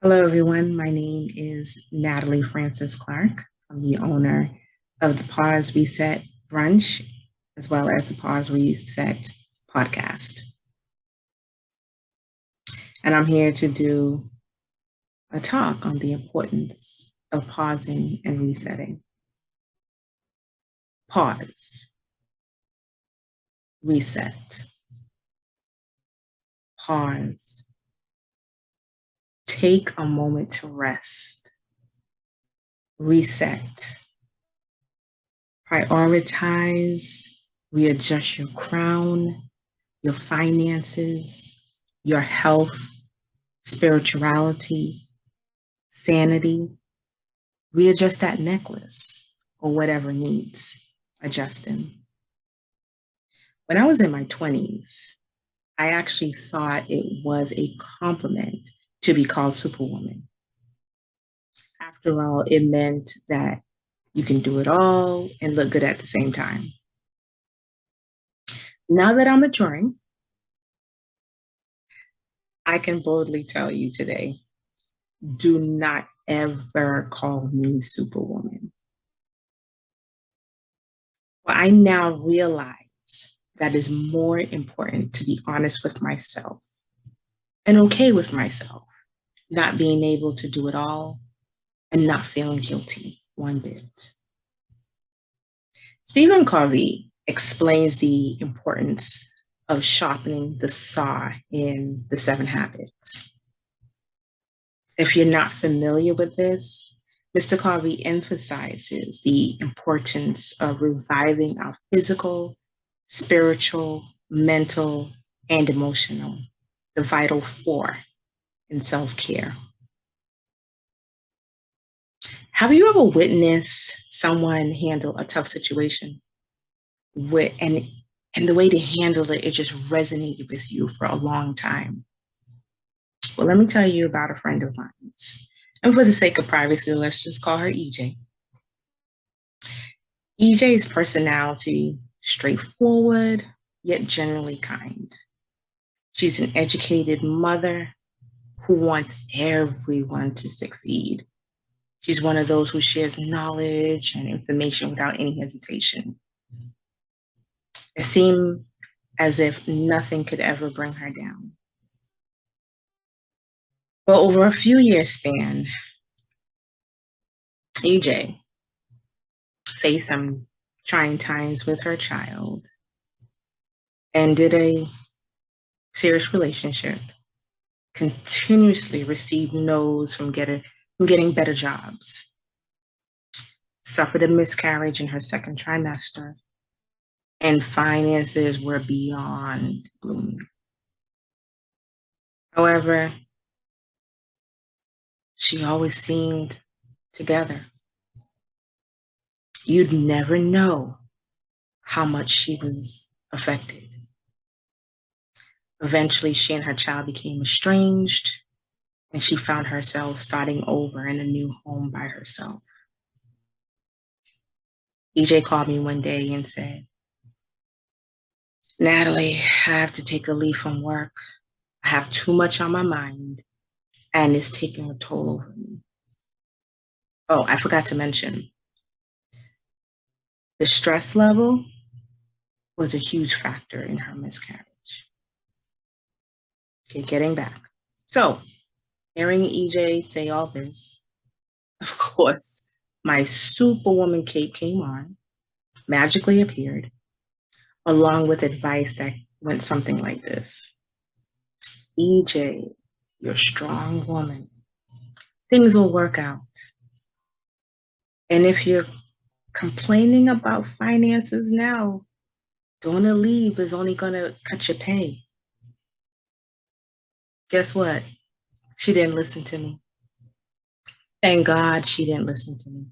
Hello, everyone. My name is Natalie Francis Clark. I'm the owner of the Pause Reset Brunch, as well as the Pause Reset podcast. And I'm here to do a talk on the importance of pausing and resetting. Pause, reset, pause. Take a moment to rest, reset, prioritize, readjust your crown, your finances, your health, spirituality, sanity. Readjust that necklace or whatever needs adjusting. When I was in my 20s, I actually thought it was a compliment to be called Superwoman. After all, it meant that you can do it all and look good at the same time. Now that I'm maturing, I can boldly tell you today, do not ever call me Superwoman. Well, I now realize that it's more important to be honest with myself and okay with myself, not being able to do it all and not feeling guilty one bit. Stephen Covey explains the importance of sharpening the saw in The Seven Habits. If you're not familiar with this, Mr. Covey emphasizes the importance of reviving our physical, spiritual, mental, and emotional, the vital four in self-care. Have you ever witnessed someone handle a tough situation and the way they handled it, it just resonated with you for a long time? Well, let me tell you about a friend of mine. And for the sake of privacy, let's just call her EJ. EJ's personality, straightforward, yet generally kind. She's an educated mother who wants everyone to succeed. She's one of those who shares knowledge and information without any hesitation. It seemed as if nothing could ever bring her down. But over a few years span, EJ faced some trying times with her child, ended a serious relationship, continuously received no's from getting better jobs, suffered a miscarriage in her second trimester, and finances were beyond gloomy. However, she always seemed together. You'd never know how much she was affected. Eventually, she and her child became estranged, and she found herself starting over in a new home by herself. EJ called me one day and said, Natalie, I have to take a leave from work. I have too much on my mind, and it's taking a toll over me. Oh, I forgot to mention, the stress level was a huge factor in her miscarriage. Okay, getting back. So, hearing EJ say all this, of course, my Superwoman cape came on, magically appeared, along with advice that went something like this. EJ, you're a strong woman. Things will work out. And if you're complaining about finances now, doing a leave is only going to cut your pay. Guess what? She didn't listen to me. Thank God she didn't listen to me.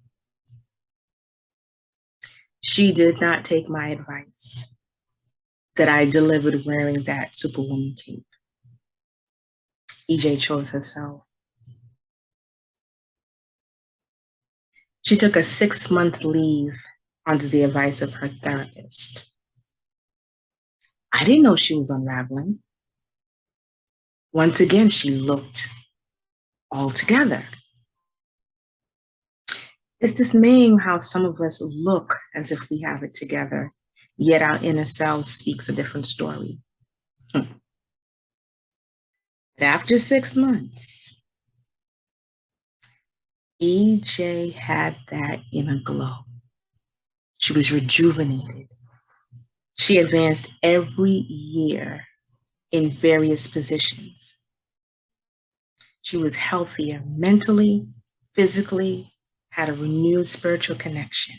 She did not take my advice that I delivered wearing that Superwoman cape. EJ chose herself. She took a 6-month leave under the advice of her therapist. I didn't know she was unraveling. Once again, she looked all together. It's dismaying how some of us look as if we have it together, yet our inner self speaks a different story. But after 6 months, EJ had that inner glow. She was rejuvenated. She advanced every year in various positions. She was healthier mentally, physically, had a renewed spiritual connection.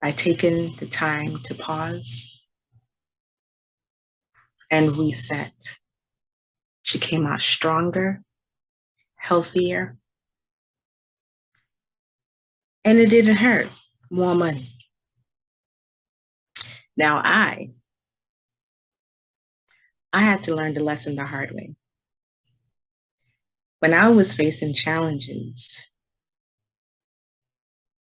By taking the time to pause and reset, she came out stronger, healthier, and it didn't hurt. More money. Now I had to learn the lesson the hard way. When I was facing challenges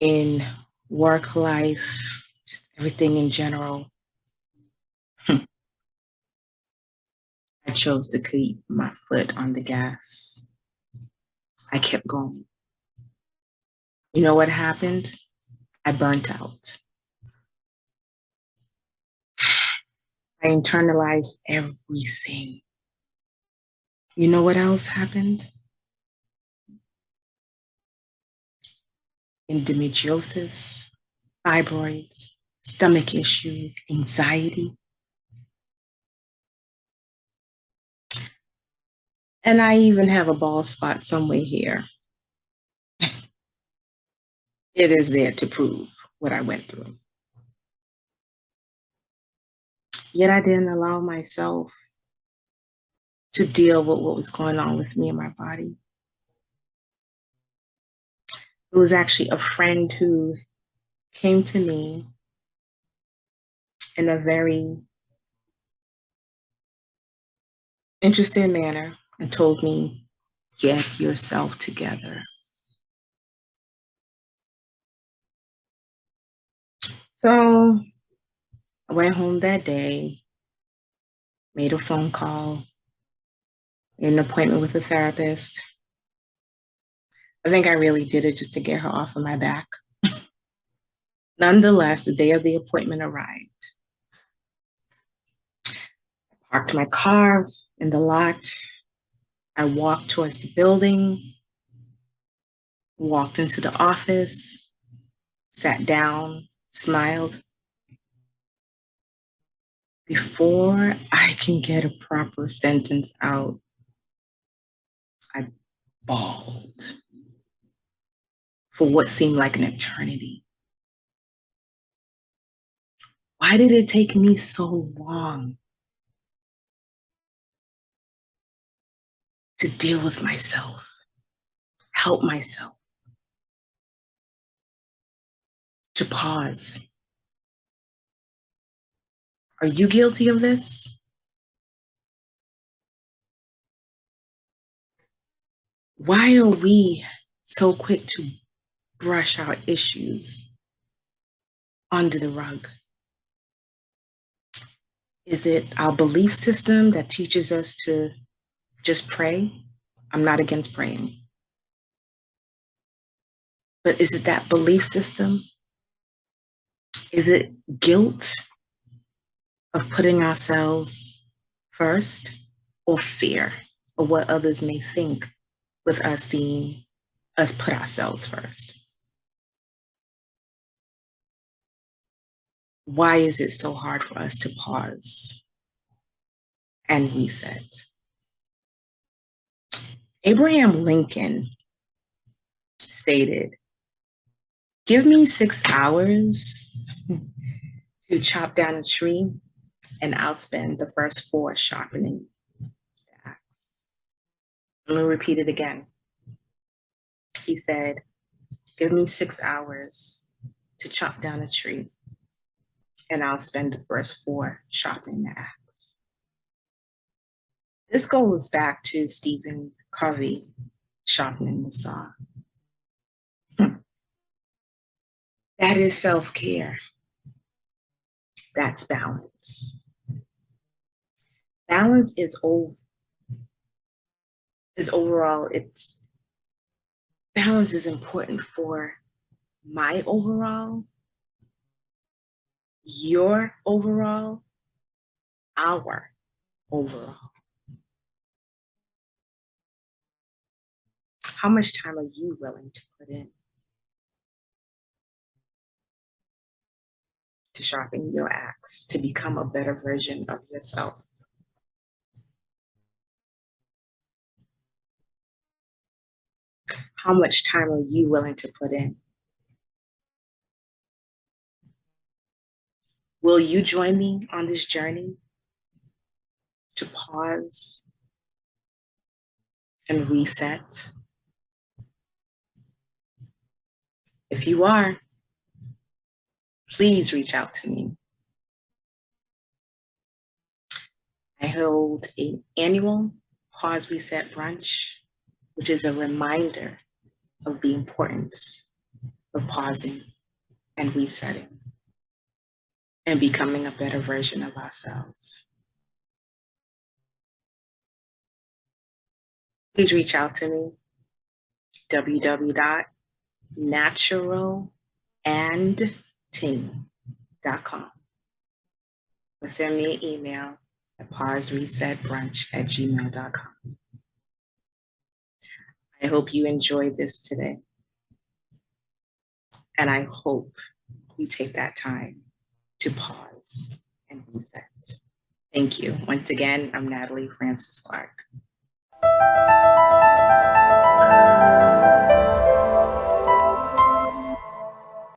in work life, just everything in general, I chose to keep my foot on the gas. I kept going. You know what happened? I burnt out. I internalized everything. You know what else happened? Endometriosis, fibroids, stomach issues, anxiety. And I even have a bald spot somewhere here. It is there to prove what I went through. Yet I didn't allow myself to deal with what was going on with me and my body. It was actually a friend who came to me in a very interesting manner and told me, get yourself together. So I went home that day, made a phone call, made an appointment with a therapist. I think I really did it just to get her off of my back. Nonetheless, the day of the appointment arrived. I parked my car in the lot. I walked towards the building, walked into the office, sat down, smiled. Before I can get a proper sentence out, I bawled for what seemed like an eternity. Why did it take me so long to deal with myself, help myself, to pause? Are you guilty of this? Why are we so quick to brush our issues under the rug? Is it our belief system that teaches us to just pray? I'm not against praying. But is it that belief system? Is it guilt of putting ourselves first, or fear of what others may think with us seeing us put ourselves first? Why is it so hard for us to pause and reset? Abraham Lincoln stated, give me 6 hours to chop down a tree, and I'll spend the first 4 sharpening the axe. I'm going to repeat it again. He said, give me 6 hours to chop down a tree, and I'll spend the first 4 sharpening the axe. This goes back to Stephen Covey sharpening the saw. That is self-care. That's balance. Balance is overall, it's balance is important for my overall, your overall, our overall. How much time are you willing to put in to sharpen your axe, to become a better version of yourself? How much time are you willing to put in? Will you join me on this journey to pause and reset? If you are, please reach out to me. I hold an annual Pause Reset Brunch, which is a reminder of the importance of pausing and resetting and becoming a better version of ourselves. Please reach out to me, www.naturalandteam.com, or send me an email at pauseresetbrunch@gmail.com. I hope you enjoyed this today, and I hope you take that time to pause and reset. Thank you. Once again, I'm Natalie Francis Clark.